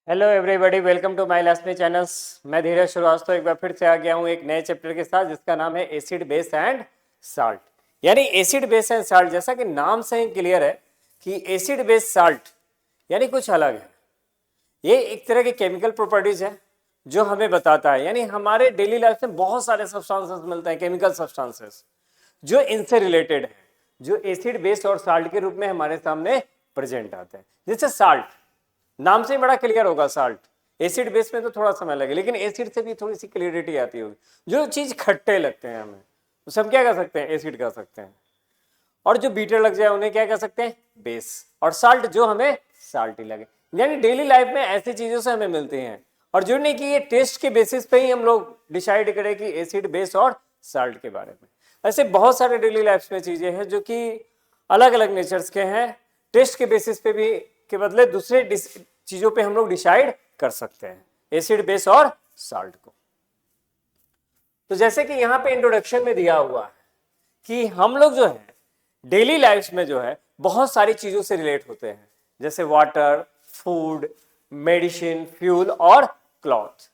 Hello everybody, welcome to my last channels. मैं धीरज श्रीवास्तव एक बार फिर से आ गया हूँ एक नए चैप्टर के साथ जिसका नाम है एसिड बेस एंड साल्ट। यानी एसिड बेस एंड साल्ट, जैसा कि नाम से ही क्लियर है कि एसिड बेस साल्ट यानी कुछ अलग है। ये एक तरह की केमिकल प्रॉपर्टीज है जो हमें बताता है, यानी हमारे डेली लाइफ में बहुत सारे सब्सटेंसेस मिलते हैं, केमिकल सब्सटेंसेस जो इनसे रिलेटेड है, जो एसिड बेस और साल्ट के रूप में हमारे सामने प्रेजेंट आते हैं। जैसे साल्ट, नाम से ही बड़ा क्लियर होगा, साल्ट एसिड बेस में तो थोड़ा समय लगे, लेकिन एसिड से भी थोड़ी सी क्लियरिटी आती होगी। जो चीज खट्टे लगते हैं हमें, उसे हम क्या कह सकते हैं? एसिड कह सकते हैं। और जो बीटर लग जाए उन्हें क्या कह सकते हैं? बेस। और साल्ट जो हमें साल्टी लगे, यानी डेली लाइफ में ऐसी चीजों से हमें मिलती हैं। और जो नहीं कि ये टेस्ट के बेसिस पे ही हम लोग डिसाइड करें कि एसिड बेस और साल्ट के बारे में। ऐसे बहुत सारे डेली लाइफ में चीजें हैं जो कि अलग अलग नेचर्स के हैं। टेस्ट के बेसिस पे भी के बदले दूसरे चीजों पे हम लोग डिसाइड कर सकते हैं एसिड बेस और साल्ट को। तो जैसे कि यहाँ पे इंट्रोडक्शन में दिया हुआ है कि हम लोग जो है डेली लाइफ में जो है बहुत सारी चीजों से रिलेट होते हैं, जैसे वाटर, फूड, मेडिसिन, फ्यूल और क्लॉथ।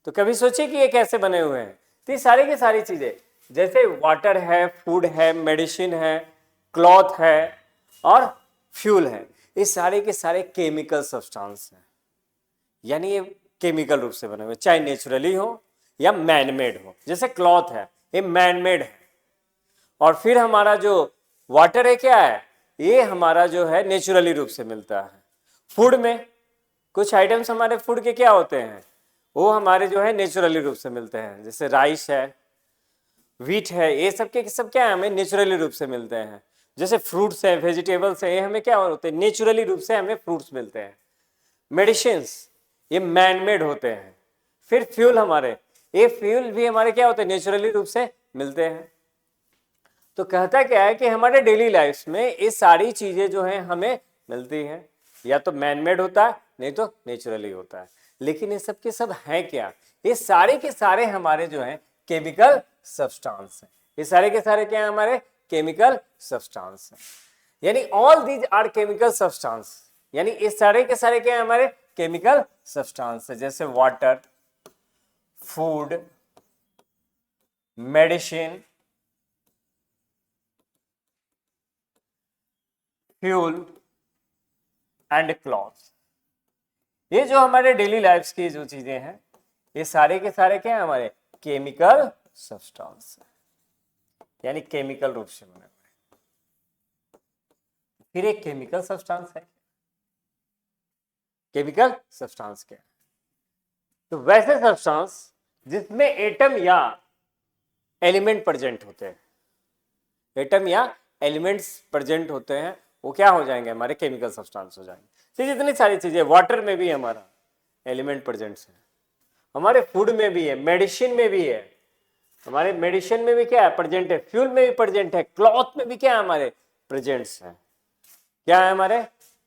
तो कभी सोचिए कि ये कैसे बने हुए हैं? तो ये सारी की सारी चीजें, जैसे वाटर है, फूड है, मेडिसिन है, क्लॉथ है और फ्यूल है, ये सारे के सारे केमिकल सब्सटेंस हैं। यानी ये केमिकल रूप से बने हुए, चाहे नेचुरली हो या मैनमेड हो। जैसे क्लॉथ है, ये मैनमेड है। और फिर हमारा जो वाटर है, क्या है? ये हमारा जो है नेचुरली रूप से मिलता है। फूड में कुछ आइटम्स हमारे फूड के क्या होते हैं, वो हमारे जो है नेचुरली रूप से मिलते हैं, जैसे राइस है, व्हीट है, ये सब के सब क्या है? हमें नेचुरली रूप से मिलते हैं। जैसे फ्रूट्स है, वेजिटेबल्स है, ये हमें क्या होते हैं? नेचुरली रूप से हमें फ्रूट्स मिलते हैं। मेडिसिन्स ये मैनमेड होते हैं। फिर फ्यूल, हमारे ये फ्यूल भी हमारे क्या होते हैं? नेचुरली रूप से मिलते हैं। तो कहता क्या है कि हमारे डेली लाइफ में ये सारी चीजें जो हैं हमें मिलती हैं, या तो मैनमेड होता है नहीं तो नेचुरली होता है। लेकिन ये सब के सब हैं क्या? ये सारे के सारे हमारे जो हैं केमिकल सब्सटेंस हैं। ये सारे के सारे क्या है? हमारे केमिकल सब्सटेंस हैं। यानी all these are chemical substance, यानी ये सारे के सारे क्या है? हमारे केमिकल सब्सटेंस है। जैसे water, food, medicine, fuel and cloth. ये जो हमारे डेली लाइफ की जो चीजें हैं, ये सारे के सारे क्या है? हमारे केमिकल सब्सटेंस है, यानी केमिकल रूप से बने हुए। फिर एक केमिकल सब्सटेंस है। केमिकल सब्सटेंस क्या है? तो वैसे सब्सटेंस जिसमें एटम या एलिमेंट प्रेजेंट होते हैं, एटम या एलिमेंट्स प्रेजेंट होते हैं, वो क्या हो जाएंगे? हमारे केमिकल सब्सटेंस हो जाएंगे। तो जितनी सारी चीजें, वाटर में भी हमारा एलिमेंट प्रेजेंट्स है, हमारे फूड में भी है, मेडिसिन में भी है, हमारे मेडिसिन में भी क्या है? प्रेजेंट है। फ्यूल में भी प्रेजेंट है, क्लॉथ में भी क्या है? हमारे प्रेजेंट्स है। क्या है? हमारे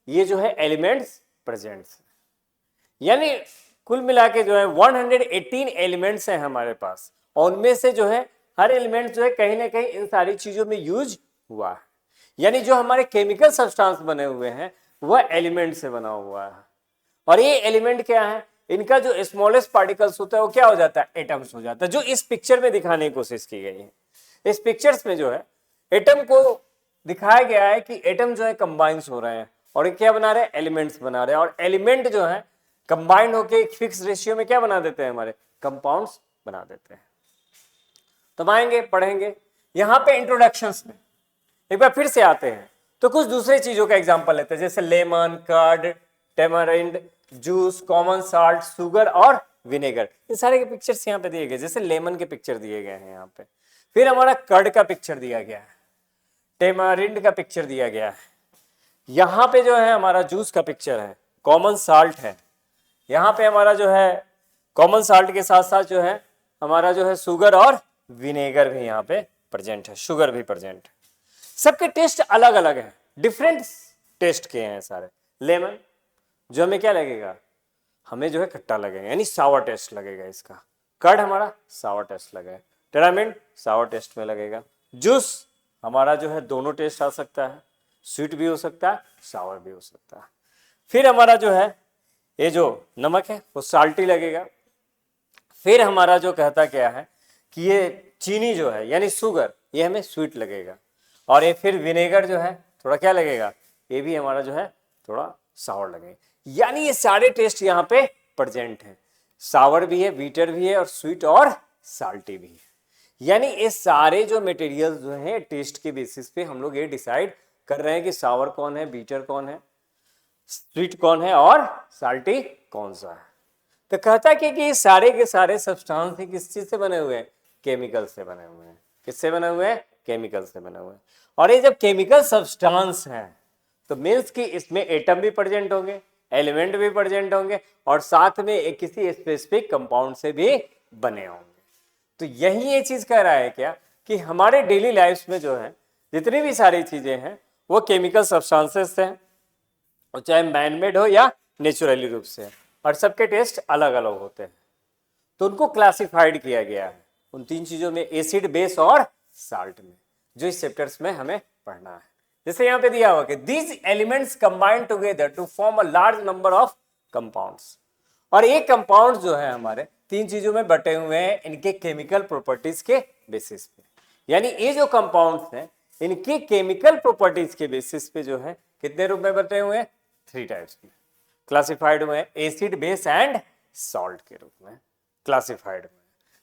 ये जो है एलिमेंट्स प्रेजेंट्स है। यानी कुल मिला के जो है 118 एलिमेंट्स हैं हमारे पास, और उनमें से जो है हर एलिमेंट जो है कहीं ना कहीं इन सारी चीजों में यूज हुआ है। यानी जो हमारे केमिकल सब्सटेंस बने हुए हैं वह एलिमेंट से बना हुआ है। और ये एलिमेंट क्या है? इनका जो स्मॉलेस्ट पार्टिकल्स होता है वो क्या हो जाता है? एटम्स हो जाता है, जो इस पिक्चर में दिखाने की कोशिश की गई है। इस पिक्चर्स में जो है एटम को दिखाया गया है कि एटम जो है कंबाइंस हो रहे हैं, और ये क्या बना रहे हैं? एलिमेंट्स बना रहे हैं। और एलिमेंट जो है कंबाइंड होकर एक फिक्स रेशियो में क्या बना देते हैं? हमारे कंपाउंड्स बना देते हैं। तो आएंगे, पढ़ेंगे। यहां पे इंट्रोडक्शंस में एक बार फिर से आते हैं, तो कुछ दूसरे चीजों का एग्जांपल लेते हैं, जैसे lemon, curd, tamarind, juice, common salt, sugar और विनेगर। ये सारे के पिक्चर्स यहाँ पे दिए गए। जैसे लेमन के पिक्चर दिए गए हैं यहाँ पे, फिर हमारा कर्ड का पिक्चर दिया गया है, टेमरिंड का पिक्चर दिया गया है, यहाँ पे जो है हमारा जूस का पिक्चर है, कॉमन साल्ट है, यहाँ पे हमारा जो है कॉमन साल्ट के साथ साथ जो है हमारा जो है शुगर और विनेगर भी यहाँ पे प्रेजेंट है, शुगर भी प्रेजेंट है। सबके टेस्ट अलग अलग है, डिफरेंट टेस्ट के हैं सारे। लेमन जो हमें क्या लगेगा? हमें जो है खट्टा लगेगा, यानी सावर टेस्ट लगेगा इसका। कर्ड हमारा सावर टेस्ट लगेगा, टेरामिंट सावर टेस्ट में लगेगा। जूस हमारा जो है दोनों टेस्ट आ सकता है, स्वीट भी हो सकता है, सावर भी हो सकता है। फिर हमारा जो है ये जो नमक है वो साल्टी लगेगा। फिर हमारा जो कहता क्या है कि ये चीनी जो है यानी शुगर, ये हमें स्वीट लगेगा। और ये फिर विनेगर जो है थोड़ा क्या लगेगा, ये भी हमारा जो है थोड़ा सावर लगेगा। यानी ये सारे टेस्ट यहाँ पे प्रेजेंट है, सावर भी है, बीटर भी है और स्वीट और साल्टी भी है। यानी ये सारे जो मटेरियल जो है टेस्ट के बेसिस पे हम लोग ये डिसाइड कर रहे हैं कि सावर कौन है, बीटर कौन है, स्वीट कौन है और साल्टी कौन सा है। तो कहता कि ये सारे के सारे सब्सटेंस किस चीज से बने हुए हैं, केमिकल से बने हुए हैं। किससे बने हुए हैं, केमिकल से बने हुए हैं। और ये जब केमिकल सब्सटेंस हैं तो मीन्स कि इसमें एटम भी प्रेजेंट होंगे, एलिमेंट भी प्रेजेंट होंगे और साथ में एक किसी स्पेसिफिक कंपाउंड से भी बने होंगे। तो यही ये चीज कह रहा है क्या कि हमारे डेली लाइफ में जो है जितनी भी सारी चीजें हैं वो केमिकल सब्सटेंसेस हैं, और चाहे मैनमेड हो या नेचुरली रूप से, और सबके टेस्ट अलग अलग होते हैं। तो उनको क्लासिफाइड किया गया है उन तीन चीजों में, एसिड, बेस और साल्ट में, जो इस चैप्टर्स में हमें पढ़ना है। जैसे यहाँ पे दिया हुआ कि these elements combine together to form a large number of compounds. और ये कंपाउंड जो है हमारे तीन चीजों में बटे हुए हैं इनके केमिकल प्रॉपर्टीज के बेसिस पे। यानी ये जो कंपाउंड्स हैं इनके केमिकल प्रॉपर्टीज के बेसिस पे जो है कितने रूप में बटे हुए हैं, 3 टाइप्स में क्लासिफाइड हुए हैं, एसिड, बेस एंड सॉल्ट के रूप में क्लासिफाइड हुए।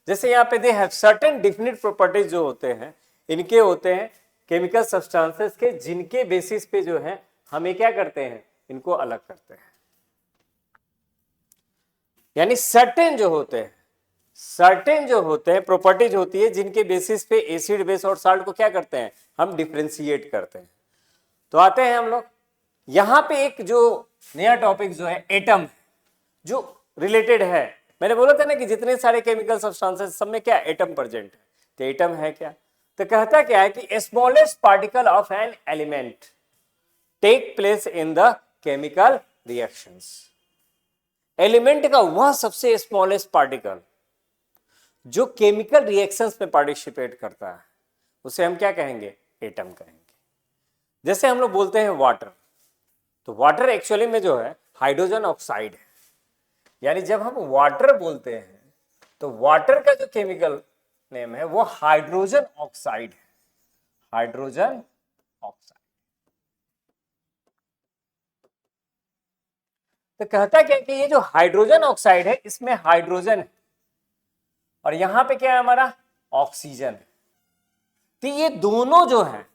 जैसे यहाँ पे they have certain definite properties जो होते हैं इनके होते हैं केमिकल सब्सटेंसेस के, जिनके बेसिस पे जो है हम क्या करते हैं, इनको अलग करते हैं। यानी सर्टेन जो होते हैं प्रॉपर्टीज होती है जिनके बेसिस पे एसिड, बेस और साल्ट को क्या करते हैं, हम डिफरेंशिएट करते हैं। तो आते हैं हम लोग यहां पे एक जो नया टॉपिक जो है एटम, जो रिलेटेड है। मैंने बोला था ना कि जितने सारे केमिकल सब्सटेंसेस सब में क्या एटम प्रेजेंट है। तो एटम है क्या, तो कहता क्या है कि smallest particle of an element take place in the chemical reactions. Element का वह सबसे स्मॉलेस्ट पार्टिकल जो केमिकल रिएक्शंस में पार्टिसिपेट करता है उसे हम क्या कहेंगे, एटम कहेंगे। जैसे हम लोग बोलते हैं वाटर, तो वाटर एक्चुअली में जो है हाइड्रोजन ऑक्साइड है। यानी जब हम वाटर बोलते हैं तो वाटर का जो केमिकल नेम है वो हाइड्रोजन ऑक्साइड है, हाइड्रोजन ऑक्साइड। तो कहता क्या कि ये जो हाइड्रोजन ऑक्साइड है इसमें हाइड्रोजन है और यहां पे क्या है हमारा ऑक्सीजन है। तो ये दोनों जो है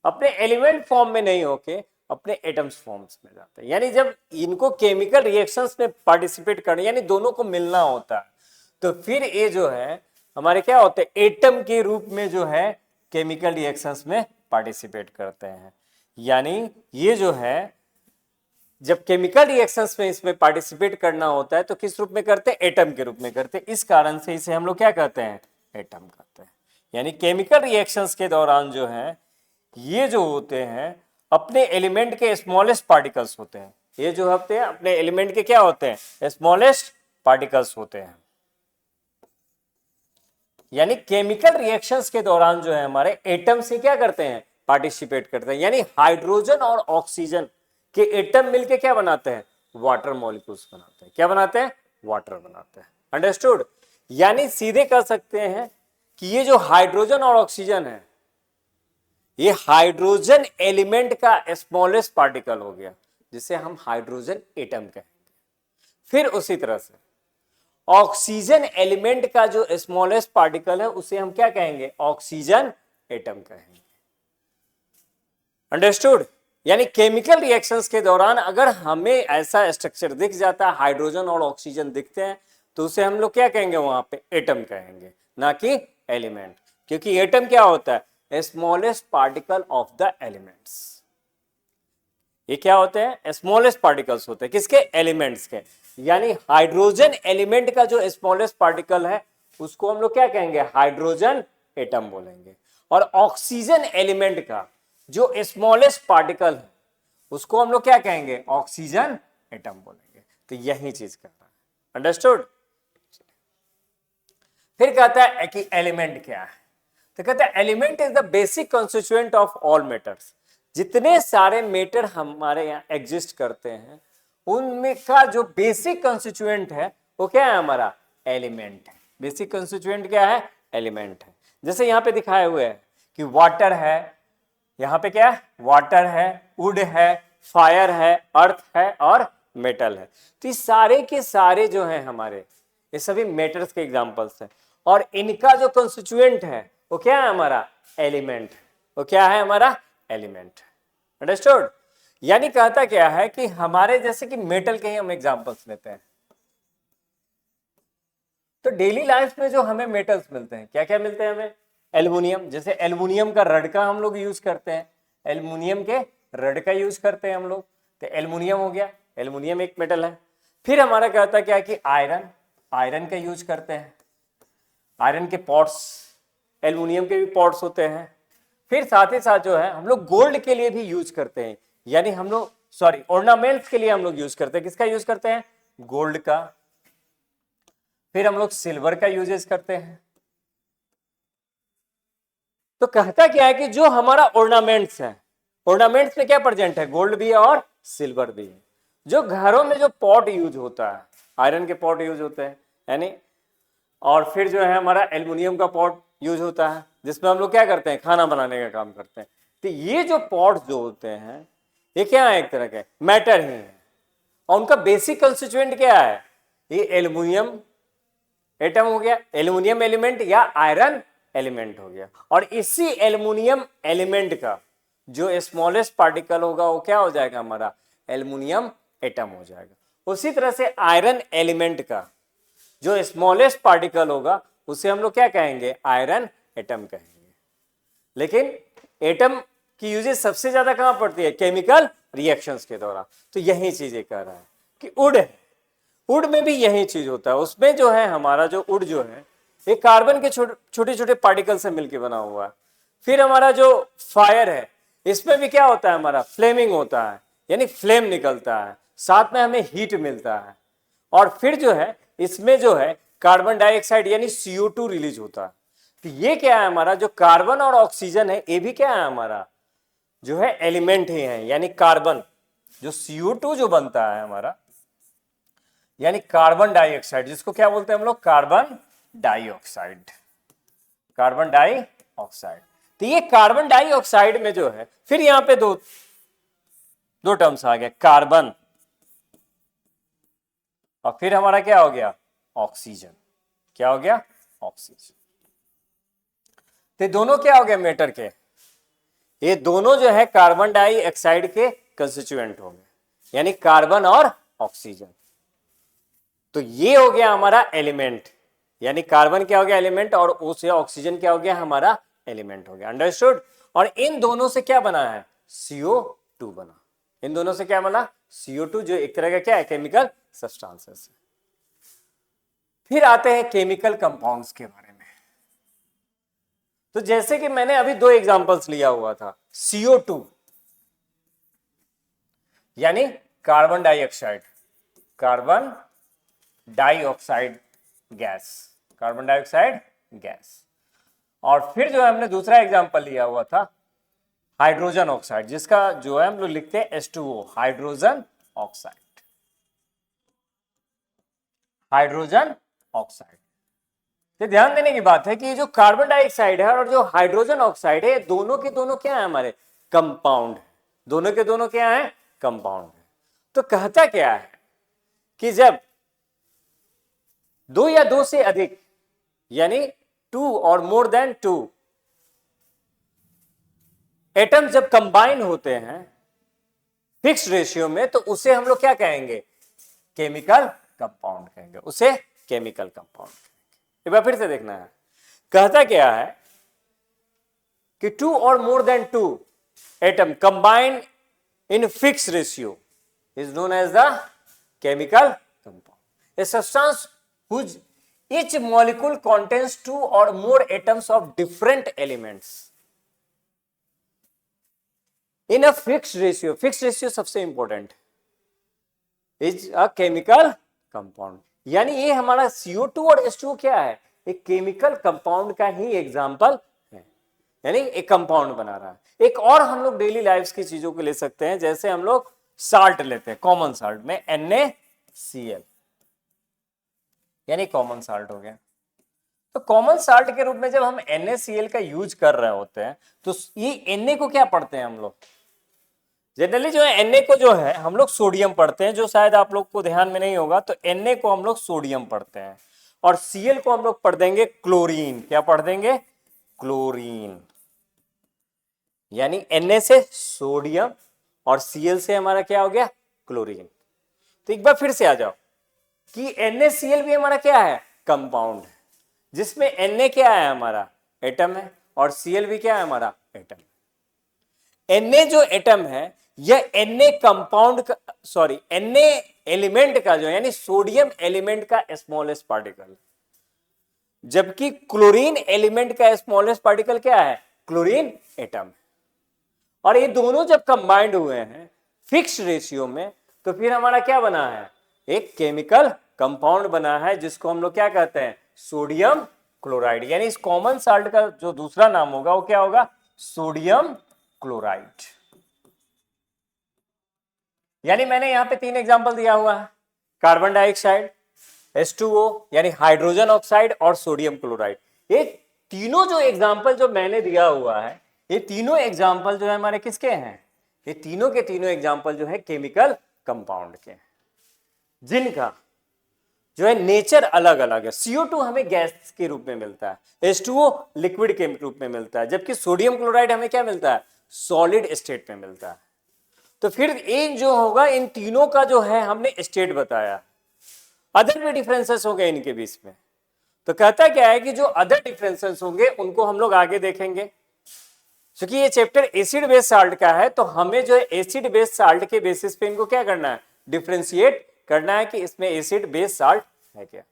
अपने एलिमेंट फॉर्म में नहीं होके अपने एटम्स फॉर्म्स में जाते हैं। यानी जब इनको केमिकल रिएक्शंस में पार्टिसिपेट करना यानी दोनों को मिलना होता है तो फिर ये जो है हमारे क्या होते हैं, एटम के रूप में जो है केमिकल रिएक्शंस में पार्टिसिपेट करते हैं। यानी ये जो है जब केमिकल रिएक्शंस में इसमें पार्टिसिपेट करना होता है तो किस रूप में करते हैं, एटम के रूप में करते हैं। इस कारण से इसे हम लोग क्या कहते हैं, एटम कहते हैं। यानी केमिकल रिएक्शंस के दौरान जो है ये जो होते हैं अपने एलिमेंट के स्मॉलेस्ट पार्टिकल्स होते हैं। ये जो होते हैं अपने एलिमेंट के क्या होते हैं, स्मॉलेस्ट पार्टिकल्स होते हैं। यानी केमिकल रिएक्शंस के दौरान जो है हमारे एटम से क्या करते हैं, पार्टिसिपेट करते हैं। यानी हाइड्रोजन और ऑक्सीजन के एटम मिलके क्या बनाते हैं, वाटर मॉलिक्यूल्स बनाते हैं। क्या बनाते हैं, वाटर बनाते हैं। अंडरस्टूड। यानी सीधे कह सकते हैं कि ये जो हाइड्रोजन और ऑक्सीजन है ये हाइड्रोजन एलिमेंट का स्मॉलेस्ट पार्टिकल हो गया जिसे हम हाइड्रोजन एटम कहेंगे। फिर उसी तरह से ऑक्सीजन एलिमेंट का जो स्मॉलेस्ट पार्टिकल है उसे हम क्या कहेंगे, ऑक्सीजन एटम कहेंगे। अंडरस्टूड। यानी केमिकल रिएक्शंस के दौरान अगर हमें ऐसा स्ट्रक्चर दिख जाता है, हाइड्रोजन और ऑक्सीजन दिखते हैं तो उसे हम लोग क्या कहेंगे, वहां पे एटम कहेंगे, ना कि एलिमेंट। क्योंकि एटम क्या होता है, smallest particle of the elements. ये क्या होते हैं, स्मॉलेस्ट पार्टिकल्स होते हैं किसके, एलिमेंट्स के। यानी हाइड्रोजन एलिमेंट का जो स्मॉलेस्ट पार्टिकल है उसको हम लोग क्या कहेंगे, हाइड्रोजन एटम बोलेंगे। और ऑक्सीजन एलिमेंट का जो स्मॉलेस्ट पार्टिकल है उसको हम लोग क्या कहेंगे, ऑक्सीजन एटम बोलेंगे। तो यही चीज कर रहा है। अंडरस्टूड। फिर कहता है कि एलिमेंट क्या है, तो कहता है element is the basic constituent of all matters. जितने सारे मैटर हमारे यहाँ एग्जिस्ट करते हैं उनमें का जो बेसिक कंस्टिट्यूएंट है वो क्या है हमारा, एलिमेंट है। बेसिक कंस्टिट्यूएंट क्या है, एलिमेंट है। जैसे यहाँ पे दिखाए हुए है कि वाटर है, यहाँ पे क्या है, वाटर है, वुड है, फायर है, अर्थ है और मेटल है। तो ये सारे के सारे जो हैं हमारे, ये सभी मेटल्स के एग्जांपल्स हैं और इनका जो कंस्टिट्यूएंट है वो क्या है हमारा, एलिमेंट। वो क्या है हमारा, एलिमेंट। अंडरस्टूड। यानी कहता क्या है कि हमारे जैसे कि मेटल के ही हम एग्जांपल्स लेते हैं, तो डेली लाइफ में जो हमें मेटल्स मिलते हैं, क्या क्या मिलते हैं हमें, एल्युमिनियम। जैसे एल्युमिनियम का रड का हम लोग यूज करते हैं, एल्युमिनियम के रड का यूज करते हैं हम लोग, तो एल्युमिनियम हो गया, एल्युमिनियम एक मेटल है। फिर हमारा कहता क्या है कि आयरन, आयरन का यूज करते हैं, आयरन के पॉट्स, एल्युमिनियम के भी पॉट्स होते हैं। फिर साथ ही साथ जो है हम लोग गोल्ड के लिए भी यूज करते हैं, यानी हम लोग सॉरी ऑर्नामेंट्स के लिए हम लोग यूज करते हैं, किसका यूज करते हैं, गोल्ड का। फिर हम लोग सिल्वर का यूजेस करते हैं। तो कहता क्या है कि जो हमारा ऑर्नामेंट्स है, ऑर्नामेंट्स में क्या प्रेजेंट है, गोल्ड भी है और सिल्वर भी है। जो घरों में जो पॉट यूज होता है, आयरन के पॉट यूज होते हैं यानी, और फिर जो है हमारा एल्युमिनियम का पॉट यूज होता है जिसमें हम लोग क्या करते हैं, खाना बनाने का काम करते हैं। तो ये जो पॉट जो होते हैं ये क्या है, एक तरह के मैटर ही है और उनका बेसिक कंस्टिट्यूएंट क्या है, ये एल्युमिनियम एटम हो गया, एल्युमिनियम एलिमेंट या आयरन एलिमेंट हो गया। और इसी एल्युमिनियम एलिमेंट का जो स्मॉलेस्ट पार्टिकल होगा वो क्या हो जाएगा हमारा, एल्युमिनियम एटम हो जाएगा। उसी तरह से आयरन एलिमेंट का जो स्मॉलेस्ट पार्टिकल होगा उसे हम लोग क्या कहेंगे, आयरन एटम कहेंगे। लेकिन एटम की यूजेज सबसे ज्यादा कहां पड़ती है, केमिकल रिएक्शंस के दौरान। तो यही चीजें कह रहा है कि वुड है, वुड में भी यही चीज होता है। उसमें जो है हमारा जो वुड जो है ये कार्बन के छोटे छोटे पार्टिकल से मिलकर बना हुआ है। फिर हमारा जो फायर है इसमें भी क्या होता है, हमारा फ्लेमिंग होता है, यानी फ्लेम निकलता है, साथ में हमें हीट मिलता है। और फिर जो है इसमें जो है कार्बन डाइऑक्साइड यानी CO2 रिलीज होता है। तो ये क्या है हमारा, जो कार्बन और ऑक्सीजन है ये भी क्या है हमारा, जो है एलिमेंट ही है। यानी कार्बन जो CO2 जो बनता है हमारा, यानी कार्बन डाइऑक्साइड, जिसको क्या बोलते हैं हम लोग, कार्बन डाइऑक्साइड, कार्बन डाइऑक्साइड। तो ये कार्बन डाइऑक्साइड में जो है फिर यहां पे दो टर्म्स आ गए, कार्बन और फिर हमारा क्या हो गया, ऑक्सीजन। क्या हो गया, ऑक्सीजन। तो दोनों क्या हो गए मेटर के, ये दोनों जो है कार्बन डाइऑक्साइड के कंस्टिट्यूएंट हो गए, यानी कार्बन और ऑक्सीजन। तो ये हो गया हमारा एलिमेंट, यानी कार्बन क्या हो गया एलिमेंट और उसे ऑक्सीजन क्या हो गया हमारा एलिमेंट हो गया। अंडरस्टूड। और इन दोनों से क्या बना है, CO2 बना। इन दोनों से क्या बना, CO2, जो एक तरह का क्या है, केमिकल सब्सटेंसेस है। फिर आते हैं केमिकल कंपाउंड्स के बारे में। तो जैसे कि मैंने अभी दो एग्जांपल्स लिया हुआ था, CO2 यानी carbon dioxide, carbon dioxide gas, carbon dioxide gas. और फिर जो है हमने दूसरा एग्जांपल लिया हुआ था हाइड्रोजन ऑक्साइड, जिसका जो है हम लोग लिखते हैं H2O, hydrogen oxide, hydrogen oxide. तो ध्यान देने की बात है कि ये जो कार्बन डाइऑक्साइड है और जो हाइड्रोजन ऑक्साइड है, दोनों के दोनों क्या है हमारे, कंपाउंड है। दोनों के दोनों क्या है, कंपाउंड है। तो कहता क्या है कि जब दो या दो से अधिक, यानी 2 और मोर देन 2 एटम जब कंबाइन होते हैं फिक्स रेशियो में, तो उसे हम लोग क्या कहेंगे, केमिकल कंपाउंड कहेंगे, उसे केमिकल कंपाउंड कहेंगे। एक बार फिर से देखना है, कहता क्या है कि 2 और more than 2 atom combine in fix ratio is known as the chemical compound. A substance whose each molecule contains 2 or more atoms of different elements in a fixed ratio, fixed ratio सबसे important, is a chemical compound। यानी ये हमारा CO2 और H2O क्या है, एक chemical compound का ही example है, यानी एक कंपाउंड बना रहा है। एक और हम लोग डेली लाइफ की चीजों को ले सकते हैं, जैसे हम लोग साल्ट लेते हैं, कॉमन साल्ट में NaCl, यानी कॉमन साल्ट हो गया। तो कॉमन साल्ट के रूप में जब हम NaCl का यूज कर रहे होते हैं तो ये Na को क्या पढ़ते हैं हम लोग? जनरली जो है Na को जो है हम लोग सोडियम पढ़ते हैं, जो शायद आप लोग को ध्यान में नहीं होगा। तो Na को हम लोग सोडियम पढ़ते हैं और Cl को हम लोग पढ़ देंगे क्लोरीन। क्या पढ़ देंगे? क्लोरीन। यानी Na से सोडियम और Cl से हमारा क्या हो गया? क्लोरीन। तो एक बार फिर से आ जाओ कि NaCl भी हमारा क्या है? कंपाउंड है, जिसमें Na क्या है? हमारा एटम है, और Cl भी क्या है? हमारा एटम। Na जो एटम है यह Na कंपाउंड का, सॉरी Na एलिमेंट का जो यानी सोडियम एलिमेंट का स्मॉलेस्ट पार्टिकल, जबकि क्लोरीन एलिमेंट का स्मॉलेस्ट पार्टिकल क्या है? Chlorine atom. और ये दोनों जब कंबाइंड हुए हैं फिक्स रेशियो में तो फिर हमारा क्या बना है? एक केमिकल कंपाउंड बना है, जिसको हम लोग क्या कहते हैं? Sodium chloride. यानी इस कॉमन साल्ट का जो दूसरा नाम होगा वो क्या होगा? Sodium chloride. यानी मैंने यहां पे 3 एग्जांपल दिया हुआ है, कार्बन डाइऑक्साइड, H2O यानी हाइड्रोजन ऑक्साइड, और सोडियम क्लोराइड। ये तीनों जो एग्जांपल जो मैंने दिया हुआ है, ये तीनों एग्जांपल जो है हमारे किसके हैं? ये तीनों के तीनों एग्जांपल जो है केमिकल कंपाउंड के, जिनका जो है नेचर अलग अलग है। CO2 हमें गैस के रूप में मिलता है, H2O लिक्विड के रूप में मिलता है, जबकि सोडियम क्लोराइड हमें क्या मिलता है? सॉलिड स्टेट में मिलता है। तो फिर इन जो होगा इन तीनों का जो है हमने स्टेट बताया, अदर भी डिफरेंसेस होंगे इनके बीच में। तो कहता क्या है कि जो अदर डिफरेंसेस होंगे उनको हम लोग आगे देखेंगे। क्योंकि ये चैप्टर एसिड बेस साल्ट का है, तो हमें जो है एसिड बेस साल्ट के बेसिस पे इनको क्या करना है? डिफरेंशिएट करना है कि इसमें एसिड बेस साल्ट है क्या।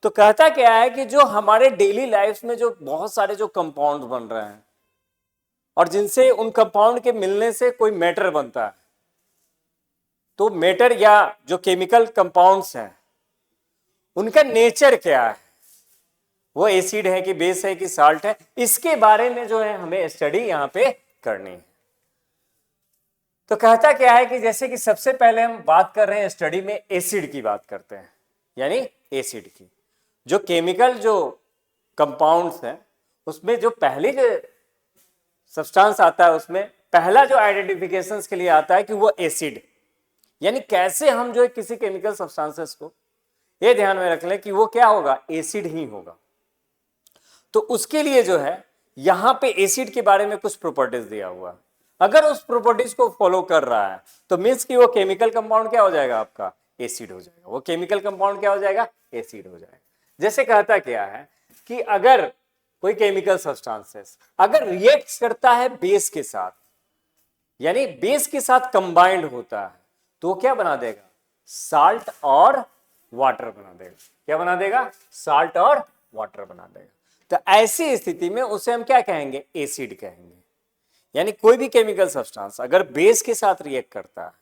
तो कहता क्या है कि जो हमारे डेली लाइफ में जो बहुत सारे जो कंपाउंड बन रहे हैं और जिनसे उन कंपाउंड के मिलने से कोई मैटर बनता है, तो मैटर या जो केमिकल कंपाउंड्स हैं उनका नेचर क्या है? वो एसिड है कि बेस है कि साल्ट है, इसके बारे में जो है हमें स्टडी यहां पे करनी है। तो कहता क्या है कि जैसे कि सबसे पहले हम बात कर रहे हैं स्टडी में एसिड की बात करते हैं, यानी एसिड की जो केमिकल जो कंपाउंड्स हैं उसमें जो पहली जो सब्सटेंस आता है उसमें पहला जो आइडेंटिफिकेशन के लिए आता है कि वो एसिड। यानी कैसे हम जो है किसी केमिकल सब्सटेंसेस को ये ध्यान में रख लें कि वो क्या होगा? एसिड ही होगा। तो उसके लिए जो है यहां पे एसिड के बारे में कुछ प्रॉपर्टीज दिया हुआ है। अगर उस प्रॉपर्टीज को फॉलो कर रहा है तो मींस कि वो केमिकल कंपाउंड क्या हो जाएगा? आपका एसिड हो जाएगा। वो केमिकल कंपाउंड क्या हो जाएगा? एसिड हो जाएगा। जैसे कहता क्या है कि अगर कोई केमिकल सब्सटेंसेस अगर रिएक्ट करता है बेस के साथ, यानी बेस के साथ कंबाइंड होता है, तो वो क्या बना देगा? साल्ट और वाटर बना देगा। क्या बना देगा? साल्ट और वाटर बना देगा। तो ऐसी स्थिति में उसे हम क्या कहेंगे? एसिड कहेंगे। यानी कोई भी केमिकल सब्सटेंस अगर बेस के साथ रिएक्ट करता है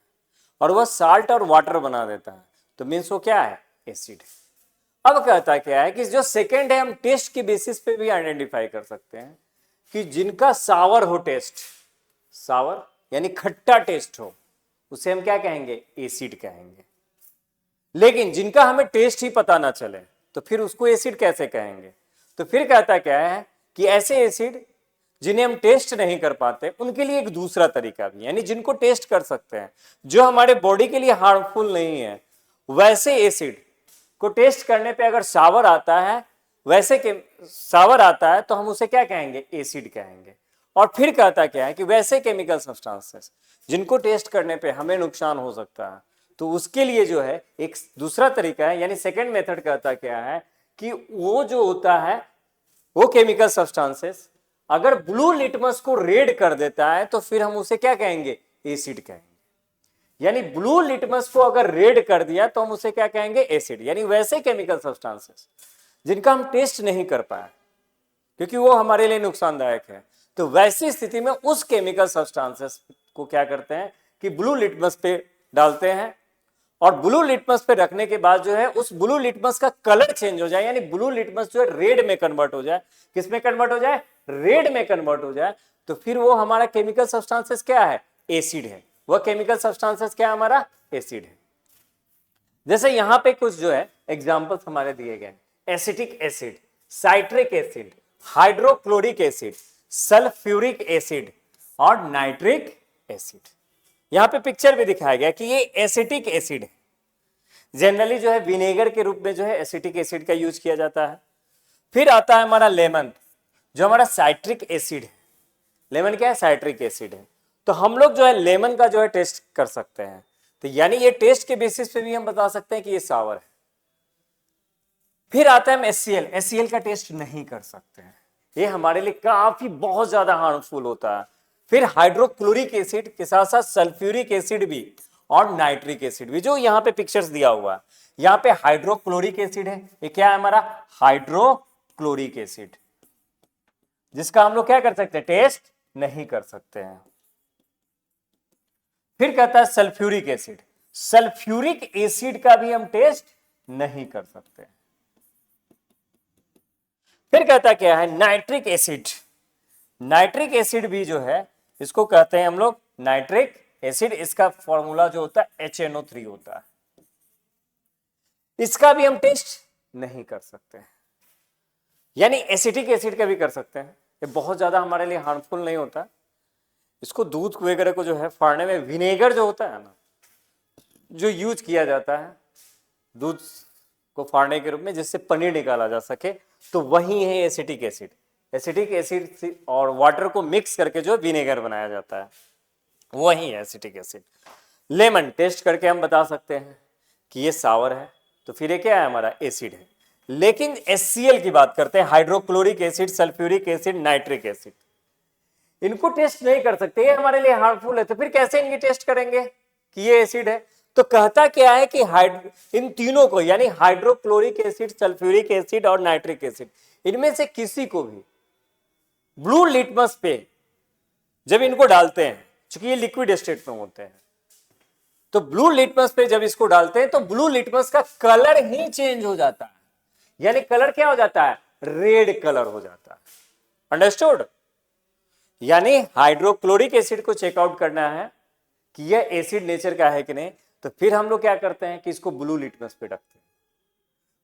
और वह साल्ट और वाटर बना देता है तो मीन्स वो क्या है? एसिड। अब कहता क्या है कि जो सेकेंड है हम टेस्ट के बेसिस पे भी आइडेंटिफाई कर सकते हैं कि जिनका सावर हो टेस्ट, सावर यानी खट्टा टेस्ट हो, उसे हम क्या कहेंगे? एसिड कहेंगे। लेकिन जिनका हमें टेस्ट ही पता ना चले तो फिर उसको एसिड कैसे कहेंगे? तो फिर कहता क्या है कि ऐसे एसिड जिन्हें हम टेस्ट नहीं कर पाते उनके लिए एक दूसरा तरीका भी, यानी जिनको टेस्ट कर सकते हैं, जो हमारे बॉडी के लिए हार्मफुल नहीं है, वैसे एसिड को टेस्ट करने पे अगर सावर आता है, वैसे के सावर आता है तो हम उसे क्या कहेंगे? एसिड कहेंगे। और फिर कहता क्या है कि वैसे केमिकल सब्सटेंसेस जिनको टेस्ट करने पे हमें नुकसान हो सकता है, तो उसके लिए जो है एक दूसरा तरीका है, यानी सेकेंड मेथड कहता क्या है कि वो जो होता है वो केमिकल सब्सटेंसेस अगर ब्लू लिटमस को रेड कर देता है तो फिर हम उसे क्या कहेंगे? एसिड कहेंगे। यानी ब्लू लिटमस को अगर रेड कर दिया तो हम उसे क्या कहेंगे? एसिड। यानी वैसे केमिकल सब्सटेंसेस जिनका हम टेस्ट नहीं कर पाए क्योंकि वो हमारे लिए नुकसानदायक है, तो वैसी स्थिति में उस केमिकल सब्सटेंसेस को क्या करते हैं कि ब्लू लिटमस पे डालते हैं, और ब्लू लिटमस पे रखने के बाद जो है उस ब्लू लिटमस का कलर चेंज हो जाए, यानी ब्लू लिटमस जो है रेड में कन्वर्ट हो जाए। किस में कन्वर्ट हो जाए? रेड में कन्वर्ट हो जाए। तो फिर वो हमारा केमिकल सब्सटेंसेस क्या है? एसिड है। वह केमिकल सब्सटेंसेस क्या है हमारा, एसिड है। जैसे यहां पे कुछ जो है एग्जांपल्स हमारे दिए गए, acetic acid, citric acid, hydrochloric acid, sulphuric acid और नाइट्रिक एसिड। यहां पे पिक्चर भी दिखाया गया कि ये एसिटिक एसिड है। जनरली जो है विनेगर के रूप में जो है एसिटिक एसिड का यूज किया जाता है। फिर आता है हमारा लेमन, जो हमारा साइट्रिक एसिड है। लेमन क्या है, साइट्रिक एसिड है। तो हम लोग जो है लेमन का जो है टेस्ट कर सकते हैं, तो यानी ये टेस्ट के बेसिस पे भी हम बता सकते हैं कि ये सावर है। फिर आता है हम HCl, HCl का टेस्ट नहीं कर सकते हैं, ये हमारे लिए काफी बहुत ज्यादा हार्मफुल होता है। फिर हाइड्रोक्लोरिक एसिड के साथ साथ सल्फ्यूरिक एसिड भी और नाइट्रिक एसिड भी, जो यहाँ पे पिक्चर्स दिया हुआ है। यहाँ पे हाइड्रोक्लोरिक एसिड है, ये क्या है हमारा हाइड्रोक्लोरिक एसिड, जिसका हम लोग क्या कर सकते हैं, टेस्ट नहीं कर सकते हैं। फिर कहता है सल्फ्यूरिक एसिड, सल्फ्यूरिक एसिड का भी हम टेस्ट नहीं कर सकते। फिर कहता क्या है नाइट्रिक एसिड, नाइट्रिक एसिड भी जो है इसको कहते हैं हम लोग नाइट्रिक एसिड, इसका फॉर्मूला जो होता है HNO3 होता है, इसका भी हम टेस्ट नहीं कर सकते। यानी एसिटिक एसिड का भी कर सकते हैं, ये बहुत ज्यादा हमारे लिए हार्मफुल नहीं होता। इसको दूध वगैरह को जो है फाड़ने में विनेगर जो होता है ना, जो यूज किया जाता है दूध को फाड़ने के रूप में जिससे पनीर निकाला जा सके, तो वही है एसिटिक एसिड। एसिटिक एसिड और वाटर को मिक्स करके जो विनेगर बनाया जाता है, वही है एसिटिक एसिड। लेमन टेस्ट करके हम बता सकते हैं कि ये सावर है, तो फिर ये क्या है हमारा एसिड है। लेकिन HCl की बात करते हैं, hydrochloric acid, sulphuric acid, nitric acid, इनको टेस्ट नहीं कर सकते, ये हमारे लिए हार्मफुल है। तो फिर कैसे इनकी टेस्ट करेंगे कि ये एसिड है? तो कहता क्या है कि इन तीनों को, यानी हाइड्रोक्लोरिक एसिड, सल्फ्यूरिक एसिड और नाइट्रिक एसिड, इनमें से किसी को भी ब्लू लिटमस पे जब इनको डालते हैं, क्योंकि ये लिक्विड स्टेट में होते हैं, तो ब्लू लिटमस पे जब इसको डालते हैं तो ब्लू लिटमस का कलर ही चेंज हो जाता है। यानी कलर क्या हो जाता है, रेड कलर हो जाता है। अंडरस्टूड? यानी हाइड्रोक्लोरिक एसिड को चेकआउट करना है कि यह एसिड नेचर का है कि नहीं, तो फिर हम लोग क्या करते हैं कि इसको ब्लू लिटमस पे रखते हैं,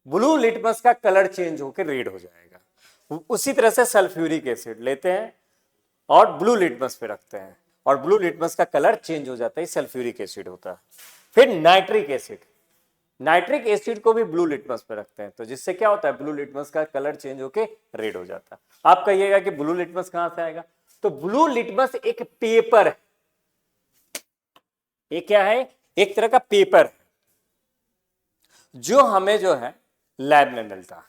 ब्लू लिटमस का कलर चेंज होकर रेड हो जाएगा। उसी तरह से सल्फ्यूरिक एसिड लेते हैं और ब्लू लिटमस पे रखते हैं, और ब्लू लिटमस का कलर चेंज हो जाता है, सल्फ्यूरिक एसिड होता है। फिर नाइट्रिक एसिड, नाइट्रिक एसिड को भी ब्लू लिटमस पे रखते हैं, तो जिससे क्या होता है, ब्लू लिटमस का कलर चेंज होकर रेड हो जाता है। आप कहिएगा कि ब्लू लिटमस कहां से आएगा, तो ब्लू लिटमस एक पेपर है, ये क्या है, एक तरह का पेपर जो हमें जो है लैब में मिलता है,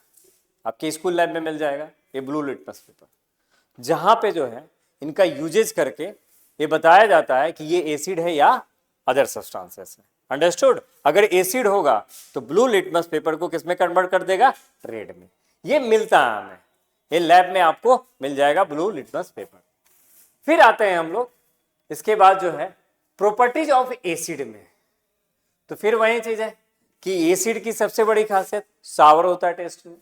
आपके स्कूल लैब में मिल जाएगा ये ब्लू लिटमस पेपर, जहां पे जो है इनका यूजेज करके ये बताया जाता है कि ये एसिड है या अदर सब्सटेंसेस है। अंडरस्टूड? अगर एसिड होगा तो ब्लू लिटमस पेपर को किसमें कन्वर्ट कर देगा, रेड में। ये मिलता है हमें, ये लैब में आपको मिल जाएगा ब्लू लिटमस पेपर। फिर आते हैं हम लोग इसके बाद जो है प्रॉपर्टीज ऑफ एसिड में, तो फिर वही चीज है कि एसिड की सबसे बड़ी खासियत सावर होता है टेस्ट में,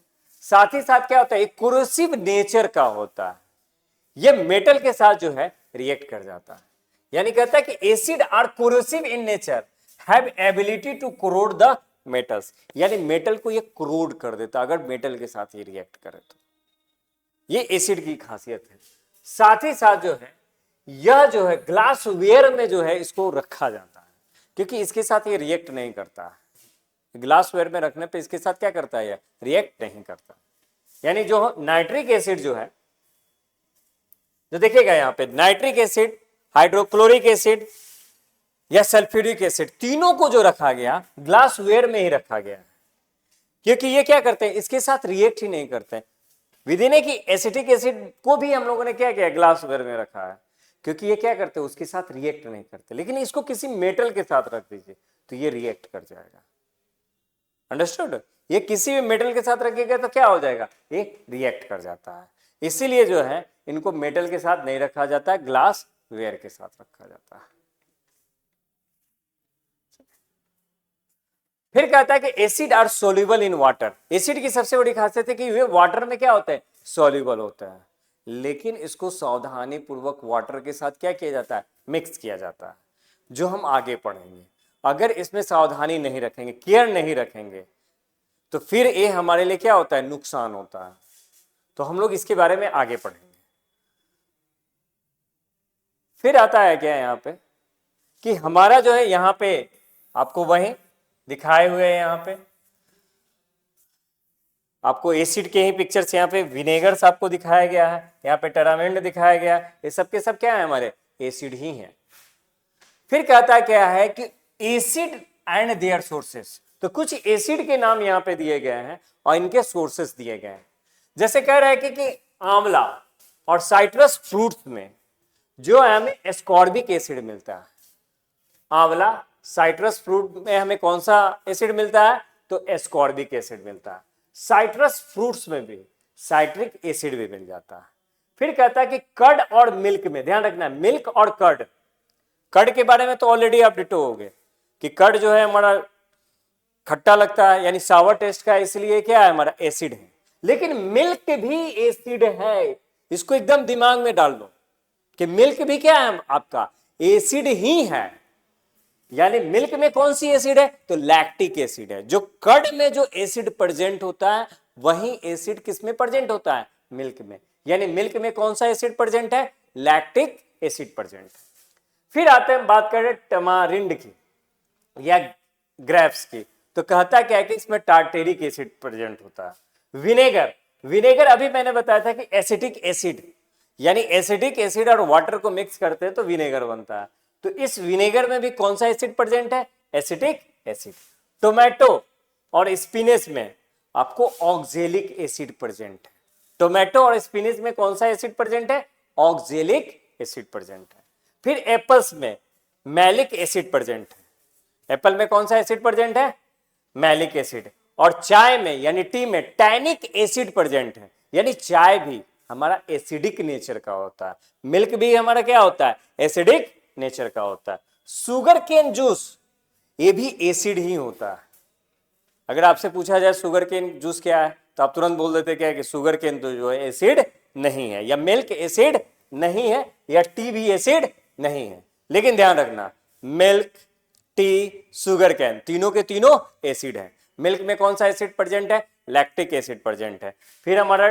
साथ ही साथ क्या होता है, एक कोरोसिव नेचर का होता है, ये मेटल के साथ जो है रिएक्ट कर जाता है। यानी कहता है कि acid are corrosive in nature, have ability to corrode the metals, यानी मेटल को ये कोरोड कर देता अगर मेटल के साथ ये रिएक्ट करे तो, ये एसिड की खासियत है। साथ ही साथ जो है यह जो है ग्लास वेयर में जो है इसको रखा जाता है, क्योंकि इसके साथ ये रिएक्ट नहीं करता है। ग्लास वेयर में रखने पे इसके साथ क्या करता है, रिएक्ट नहीं करता। यानी जो नाइट्रिक एसिड जो है, जो देखिएगा यहाँ पे नाइट्रिक एसिड, हाइड्रोक्लोरिक एसिड या सल्फ्यूरिक एसिड, तीनों को जो रखा गया ग्लास वेयर में ही रखा गया है, क्योंकि ये क्या करते हैं, इसके साथ रिएक्ट ही नहीं करते। विदिन है कि एसिटिक एसिड को भी हम लोगों ने क्या किया, ग्लास वेयर में रखा है, क्योंकि ये क्या करते हैं, उसके साथ रिएक्ट नहीं करते। लेकिन इसको किसी मेटल के साथ रख दीजिए तो ये रिएक्ट कर जाएगा। अंडरस्टूड? ये किसी भी मेटल के साथ रखिएगा तो क्या हो जाएगा, ये रिएक्ट कर जाता है। इसीलिए जो है इनको मेटल के साथ नहीं रखा जाता है, ग्लास वेयर के साथ रखा जाता है। फिर कहता है कि acid are soluble in water, acid की सबसे बड़ी खासियत है कि वे वाटर में क्या होता है, सोल्यूबल होता है, लेकिन इसको सावधानी पूर्वक वाटर के साथ क्या किया जाता है, मिक्स किया जाता है। जो हम आगे पढ़ेंगे। अगर इसमें सावधानी नहीं रखेंगे, केयर नहीं रखेंगे, तो फिर ये हमारे लिए क्या होता है, नुकसान होता है। तो हम लोग इसके बारे में आगे पढ़ेंगे। फिर आता है क्या यहाँ पे कि हमारा जो है यहाँ पे आपको वही दिखाए हुए हैं, यहाँ पे आपको एसिड के ही पिक्चर्स, यहाँ पे विनेगर्स आपको दिखाया गया है, यहाँ पे टेरामेंड दिखाया गया है, ये सब के सब क्या है, हमारे एसिड ही हैं। फिर कहता क्या है कि एसिड एंड देयर सोर्सेस, तो कुछ एसिड के नाम यहाँ पे दिए गए हैं और इनके सोर्सेस दिए गए हैं। जैसे कह रहा है कि आंवला और साइट्रस फ्रूट्स में जो है हमें एस्कॉर्बिक एसिड मिलता है। आंवला साइट्रस फ्रूट में हमें कौन सा एसिड मिलता है, तो एस्कॉर्बिक एसिड मिलता है। साइट्रस फ्रूट्स में भी साइट्रिक एसिड भी मिल जाता है। फिर कहता है कि कर्ड और मिल्क में, ध्यान रखना है, मिल्क और कर्ड, कर्ड के बारे में तो ऑलरेडी आप डिटो हो गए कि कर्ड जो है हमारा खट्टा लगता है, यानी सावर टेस्ट का, इसलिए क्या है, हमारा एसिड है। लेकिन मिल्क भी एसिड है, इसको एकदम दिमाग में डाल लो कि मिल्क भी क्या है, आपका एसिड ही है। यानी मिल्क में कौन सी एसिड है, तो लैक्टिक एसिड है। जो कर्ड में जो एसिड प्रेजेंट होता है वही एसिड किस में प्रेजेंट होता है, मिल्क में। यानी मिल्क में कौन सा एसिड प्रेजेंट है, लैक्टिक एसिड प्रेजेंट है। फिर आते हैं बात करें टमारिंड की या ग्रेप्स की, तो कहता क्या है कि इसमें टार्टेरिक एसिड प्रेजेंट होता है। विनेगर, विनेगर अभी मैंने बताया था कि एसिटिक एसिड, यानी एसिडिक एसिड और वाटर को मिक्स करते हैं तो विनेगर बनता है। तो इस विनेगर में भी कौन सा एसिड प्रेजेंट है, एसिटिक एसिड। टोमेटो और स्पिनच में आपको ऑक्जेलिक एसिड प्रेजेंट है। टोमेटो और स्पिनच में कौन सा एसिड प्रेजेंट है, ऑक्जेलिक एसिड प्रेजेंट है। फिर एप्पल्स में मैलिक एसिड प्रेजेंट है। एप्पल में कौन सा एसिड प्रेजेंट है, मैलिक एसिड। और चाय में यानी टी में टैनिक एसिड प्रेजेंट है, यानी चाय भी हमारा एसिडिक नेचर का होता है। मिल्क भी हमारा क्या होता है, एसिडिक नेचर का होता है। शुगर केन जूस, ये भी एसिड ही होता है। अगर आपसे पूछा जाए शुगर केन जूस क्या है, तो आप तुरंत बोल देते क्या है कि शुगर केन तो जो है एसिड नहीं है, या मिल्क एसिड नहीं है, या टी भी एसिड नहीं है। लेकिन ध्यान रखना, मिल्क, टी, शुगर केन तीनों के तीनों एसिड है। मिल्क में कौन सा एसिड प्रेजेंट है, लैक्टिक एसिड प्रेजेंट है। फिर हमारा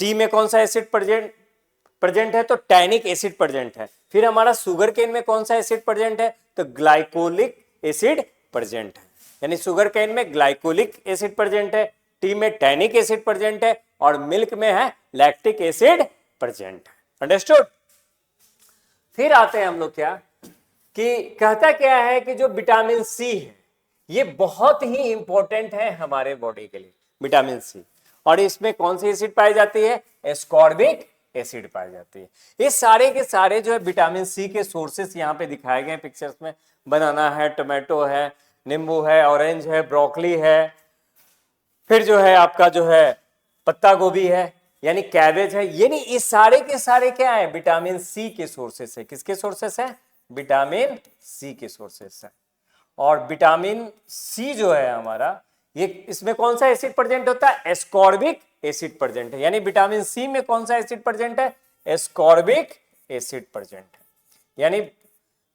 टी में कौन सा एसिड प्रेजेंट है, तो टैनिक एसिड प्रेजेंट है। फिर हमारा शुगर केन में कौन सा एसिड प्रेजेंट है, तो ग्लाइकोलिक एसिड प्रेजेंट है। यानी शुगर केन में ग्लाइकोलिक एसिड प्रेजेंट है, टी में टैनिक एसिड प्रेजेंट है, और मिल्क में है लैक्टिक एसिड प्रेजेंट है। अंडरस्टूड। फिर आते हैं हम लोग क्या कि कहता क्या है कि जो विटामिन सी है ये बहुत ही इंपॉर्टेंट है हमारे बॉडी के लिए, विटामिन सी। और इसमें कौन सी एसिड पाई जाती है, एस्कॉर्बिक एसिड पाई जाती है। ये सारे के सारे जो है विटामिन सी के सोर्सेस यहाँ पे दिखाए गए पिक्चर्स में। बनाना है, टोमेटो है, नींबू है, ऑरेंज है, ब्रोकली है, फिर जो है आपका जो है पत्ता गोभी है, यानी कैबेज है। यानी ये सारे के सारे क्या है, विटामिन सी के सोर्सेस है। किसके सोर्सेस है, विटामिन सी के सोर्सेस है। और विटामिन सी जो है हमारा, ये इसमें कौन सा एसिड प्रेजेंट होता है, एस्कॉर्बिक एसिड प्रेजेंट है। यानी विटामिन सी में कौन सा एसिड प्रेजेंट है, एस्कॉर्बिक एसिड प्रेजेंट है। यानी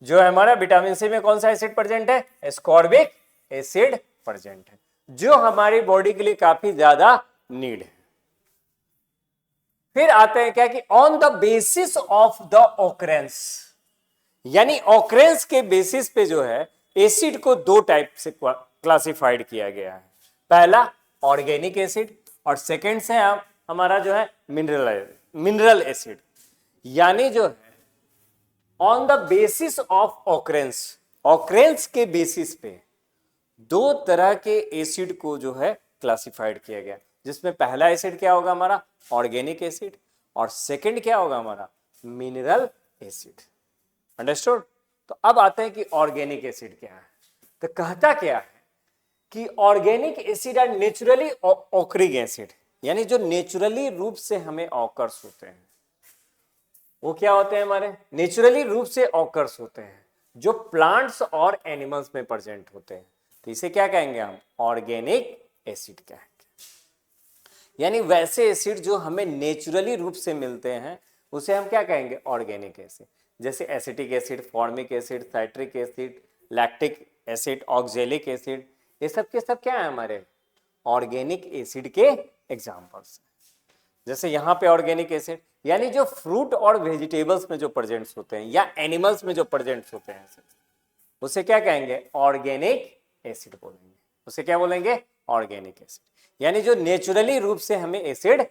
जो है हमारा विटामिन सी में कौन सा एसिड प्रेजेंट है, एस्कॉर्बिक एसिड प्रेजेंट है, जो हमारी बॉडी के लिए काफी ज्यादा नीड है। फिर आते हैं क्या कि on the basis of the occurrence, यानी ऑकरेंस के बेसिस पे जो है एसिड को दो टाइप से क्लासिफाइड किया गया है। पहला ऑर्गेनिक एसिड, और सेकंड से हमारा जो है मिनरल एसिड। यानी जो है on the basis of occurrence, occurrence के बेसिस पे दो तरह के एसिड को जो है क्लासिफाइड किया गया, जिसमें पहला एसिड क्या होगा हमारा, ऑर्गेनिक एसिड, और सेकंड क्या होगा हमारा, मिनरल एसिड। अंडरस्टूड। तो अब आते हैं कि ऑर्गेनिक एसिड क्या है। तो कहता क्या है कि organic acid are naturally occurring acid, यानी जो नेचुरली रूप से हमें ऑकर्स होते हैं, वो क्या होते हैं, हमारे नेचुरली रूप से ऑकर्स होते हैं, जो प्लांट्स और एनिमल्स में प्रेजेंट होते हैं। तो इसे क्या कहेंगे हम, ऑर्गेनिक एसिड कहेंगे। यानी वैसे एसिड जो हमें नेचुरली रूप से मिलते हैं उसे हम क्या कहेंगे, ऑर्गेनिक एसिड। जैसे acetic acid, formic acid, citric acid, lactic acid, oxalic acid, ये सब के सब क्या है हमारे ऑर्गेनिक एसिड के एग्जाम्पल्स। जैसे यहाँ पे ऑर्गेनिक एसिड यानी जो फ्रूट और वेजिटेबल्स में जो प्रेजेंट्स होते हैं या एनिमल्स में जो प्रेजेंट्स होते हैं उसे क्या कहेंगे ऑर्गेनिक एसिड बोलेंगे। उसे क्या बोलेंगे ऑर्गेनिक एसिड, यानी जो नेचुरली रूप से हमें एसिड।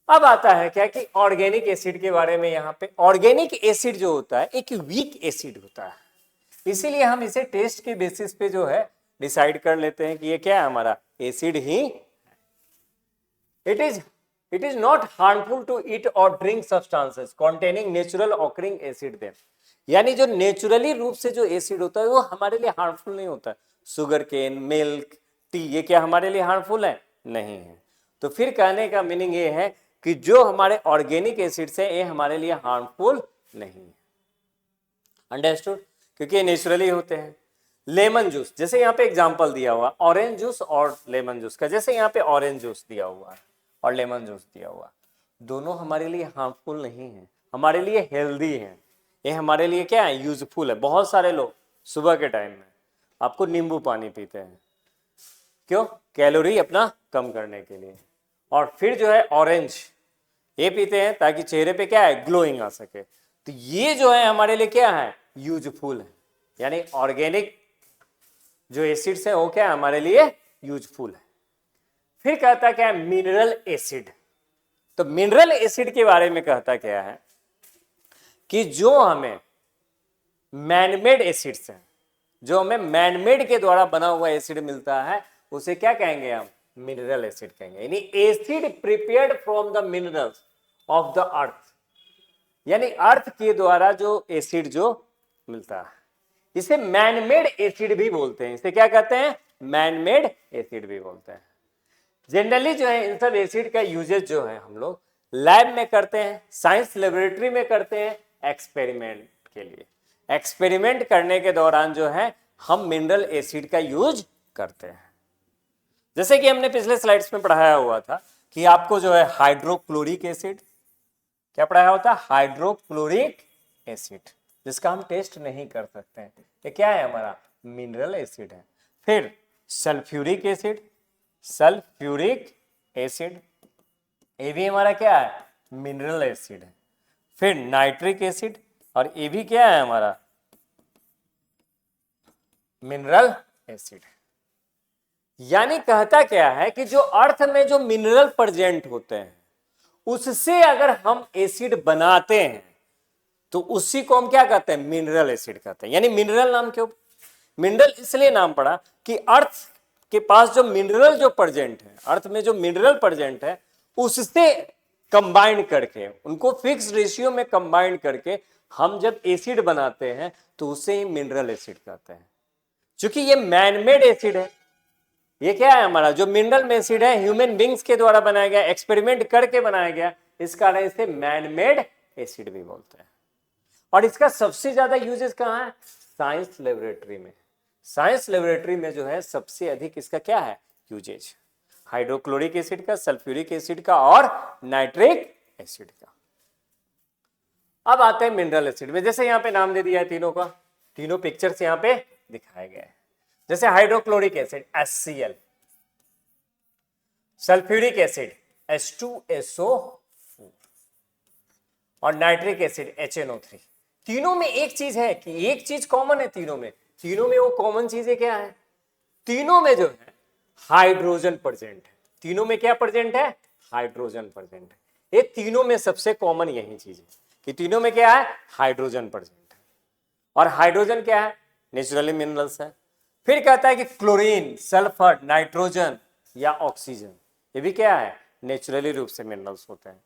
अब आता है क्या कि ऑर्गेनिक एसिड के बारे में। यहाँ पे ऑर्गेनिक एसिड जो होता है एक वीक एसिड होता है, इसीलिए हम इसे टेस्ट के बेसिस पे जो है डिसाइड कर लेते हैं कि ये क्या है हमारा एसिड ही। It is not harmful to eat or drink substances containing natural occurring acid them, यानी जो नेचुरली रूप से जो एसिड होता है वो हमारे लिए हार्मफुल नहीं होता है। शुगर केन, मिल्क, टी, ये क्या हमारे लिए हार्मफुल है? नहीं है। तो फिर कहने का मीनिंग ये है कि जो हमारे ऑर्गेनिक एसिड्स है ये हमारे लिए हार्मफुल नहीं है। अंडरस्टूड? क्योंकि ये नेचुरली होते हैं। लेमन जूस, जैसे यहाँ पे एग्जांपल दिया हुआ ऑरेंज जूस और लेमन जूस का, जैसे यहाँ पे ऑरेंज जूस दिया हुआ है और लेमन जूस दिया हुआ, दोनों हमारे लिए हार्मफुल नहीं है, हमारे लिए हेल्दी है। ये हमारे लिए क्या है यूजफुल है। बहुत सारे लोग सुबह के टाइम में आपको नींबू पानी पीते हैं, क्यों? कैलोरी अपना कम करने के लिए। और फिर जो है ऑरेंज ये पीते हैं ताकि चेहरे पे क्या है ग्लोइंग आ सके। तो ये जो है हमारे लिए क्या है यूजफुल है, यानी ऑर्गेनिक जो एसिड्स है वो क्या है हमारे लिए यूजफुल है। फिर कहता क्या है मिनरल एसिड। तो मिनरल एसिड के बारे में कहता क्या है कि जो हमें मैनमेड एसिड्स हैं, जो हमें मैनमेड के द्वारा बना हुआ एसिड मिलता है उसे क्या कहेंगे हम मिनरल एसिड कहेंगे, यानी acid prepared from the minerals of the earth, यानी अर्थ के द्वारा जो एसिड जो मिलता है इसे मैनमेड एसिड भी बोलते हैं। इसे क्या कहते हैं मैनमेड एसिड भी बोलते हैं। जनरली जो है इन सब एसिड का यूजेज जो है हम लोग लैब में करते हैं, साइंस लेबोरेटरी में करते हैं एक्सपेरिमेंट के लिए। एक्सपेरिमेंट करने के दौरान जो है हम मिनरल एसिड का यूज करते हैं। जैसे कि हमने पिछले स्लाइड्स में पढ़ाया हुआ था कि आपको जो है हाइड्रोक्लोरिक एसिड, क्या पढ़ाया होता है हाइड्रोक्लोरिक एसिड, जिसका हम टेस्ट नहीं कर सकते हैं, ये क्या है हमारा मिनरल एसिड है। फिर सल्फ्यूरिक एसिड, सल्फ्यूरिक एसिड ये भी हमारा क्या है मिनरल एसिड है। फिर नाइट्रिक एसिड, और ये भी क्या है हमारा मिनरल एसिड है। यानी कहता क्या है कि जो अर्थ में जो मिनरल प्रेजेंट होते हैं उससे अगर हम एसिड बनाते हैं तो उसी को हम क्या कहते हैं मिनरल एसिड कहते हैं। यानी मिनरल नाम क्यों? मिनरल इसलिए नाम पड़ा कि अर्थ के पास जो मिनरल जो प्रेजेंट है, अर्थ में जो मिनरल प्रेजेंट है उससे कंबाइन करके, उनको फिक्स रेशियो में कंबाइन करके हम जब एसिड बनाते हैं तो उसे ही मिनरल एसिड कहते हैं। क्योंकि ये मैनमेड एसिड है, ये क्या है हमारा जो मिनरल एसिड है ह्यूमन बींग्स के द्वारा बनाया गया, एक्सपेरिमेंट करके बनाया गया, इस कारण इसे मैनमेड एसिड भी बोलते हैं। और इसका सबसे ज्यादा यूजेस कहाँ है? साइंस लेबोरेटरी में। साइंस लेबोरेटरी में जो है सबसे अधिक इसका क्या है यूजेज, हाइड्रोक्लोरिक एसिड का, सल्फ्यूरिक एसिड का और नाइट्रिक एसिड का। अब आते हैं मिनरल एसिड में। जैसे यहाँ पे नाम दे दिया है तीनों का, तीनों पिक्चर्स यहाँ पे दिखाए गए हैं। जैसे hydrochloric acid HCl, sulphuric acid H2SO4 और नाइट्रिक एसिड HNO3। तीनों में एक चीज है कि एक चीज कॉमन है तीनों में। तीनों में वो कॉमन चीजें क्या है? तीनों में जो है हाइड्रोजन प्रेजेंट है। तीनों में क्या प्रेजेंट है? हाइड्रोजन प्रेजेंट है। ये तीनों में सबसे कॉमन यही चीज है कि तीनों में क्या है हाइड्रोजन प्रेजेंट है। और हाइड्रोजन क्या है नेचुरली मिनरल्स है। फिर कहता है कि क्लोरीन, सल्फर, नाइट्रोजन या ऑक्सीजन, ये भी क्या है नेचुरली रूप से मिनरल्स होते हैं।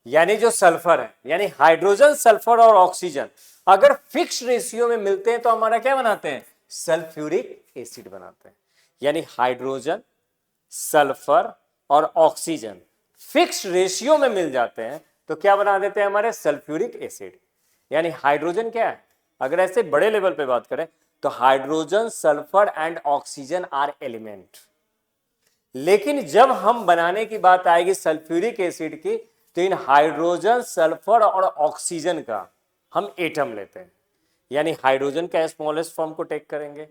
यानी जो सल्फर है, यानी हाइड्रोजन, सल्फर और ऑक्सीजन अगर फिक्स रेशियो में मिलते हैं तो हमारा क्या बनाते हैं सल्फ्यूरिक एसिड बनाते हैं। यानी हाइड्रोजन, सल्फर और ऑक्सीजन फिक्स रेशियो में मिल जाते हैं तो क्या बना देते हैं हमारे सल्फ्यूरिक एसिड। यानी हाइड्रोजन क्या है, अगर ऐसे बड़े लेवल पे बात करें तो hydrogen, sulphur and oxygen are element. लेकिन जब हम बनाने की बात आएगी सल्फ्यूरिक एसिड की तो इन हाइड्रोजन, सल्फर और ऑक्सीजन का हम एटम लेते हैं, यानी हाइड्रोजन का स्मॉलेस्ट फॉर्म को टेक करेंगे,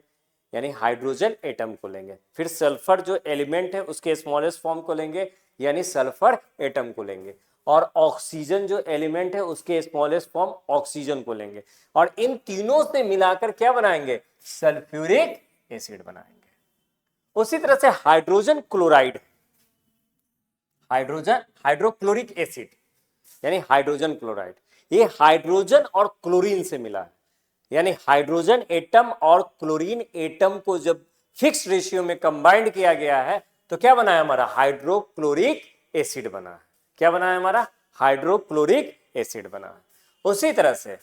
यानी हाइड्रोजन एटम को लेंगे, फिर सल्फर जो एलिमेंट है उसके स्मॉलेस्ट फॉर्म को लेंगे, यानी सल्फर एटम को लेंगे, और ऑक्सीजन जो एलिमेंट है उसके स्मॉलेस्ट फॉर्म ऑक्सीजन को लेंगे, और इन तीनों से मिलाकर क्या बनाएंगे, सल्फ्यूरिक एसिड बनाएंगे। उसी तरह से hydrogen chloride, hydrogen hydrochloric acid यानी हाइड्रोजन क्लोराइड, ये हाइड्रोजन और क्लोरीन से मिला है, यानी हाइड्रोजन एटम और क्लोरीन एटम को जब फिक्स रेशियो में कंबाइंड किया गया है तो क्या बना है हमारा, हाइड्रोक्लोरिक एसिड बना है। क्या बना है हमारा, हाइड्रोक्लोरिक एसिड बना है। उसी तरह से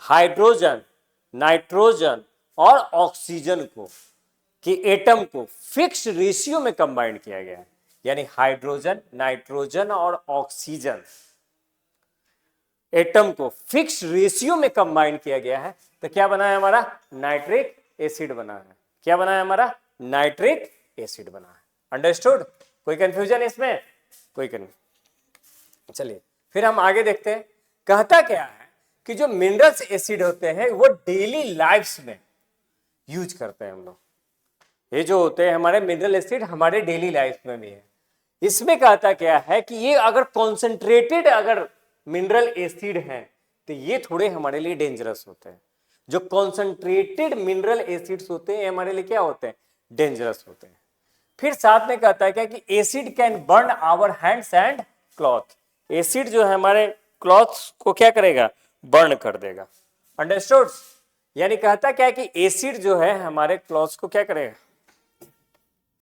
हाइड्रोजन, नाइट्रोजन और ऑक्सीजन को कि एटम को फिक्स रेशियो में कंबाइंड किया गया है, यानी हाइड्रोजन, नाइट्रोजन और ऑक्सीजन एटम को फिक्स रेशियो में कंबाइन किया गया है, तो क्या बना है हमारा, नाइट्रिक एसिड बना है। क्या बना है हमारा, नाइट्रिक एसिड बना है। अंडरस्टूड? कोई कंफ्यूजन इसमें, कोई कंफ्यूजन? चलिए फिर हम आगे देखते हैं। कहता क्या है कि जो मिनरल्स एसिड होते हैं वो डेली लाइफ्स में यूज करते हैं हम लोग। ये जो होते हैं हमारे मिनरल एसिड हमारे डेली लाइफ में भी है। इसमें कहता क्या है कि ये अगर कॉन्सेंट्रेटेड अगर मिनरल एसिड हैं तो ये थोड़े हमारे लिए डेंजरस होते हैं। जो कॉन्सेंट्रेटेड मिनरल एसिड्स होते हैं हमारे लिए क्या होते हैं, डेंजरस होते हैं। फिर साथ में कहता है क्या कि acid can burn our hands and cloth. Acid जो है हमारे क्लॉथ्स को क्या करेगा, बर्न कर देगा। अंडरस्टूड? यानी कहता क्या है कि एसिड जो है हमारे क्लॉथ्स को क्या करेगा,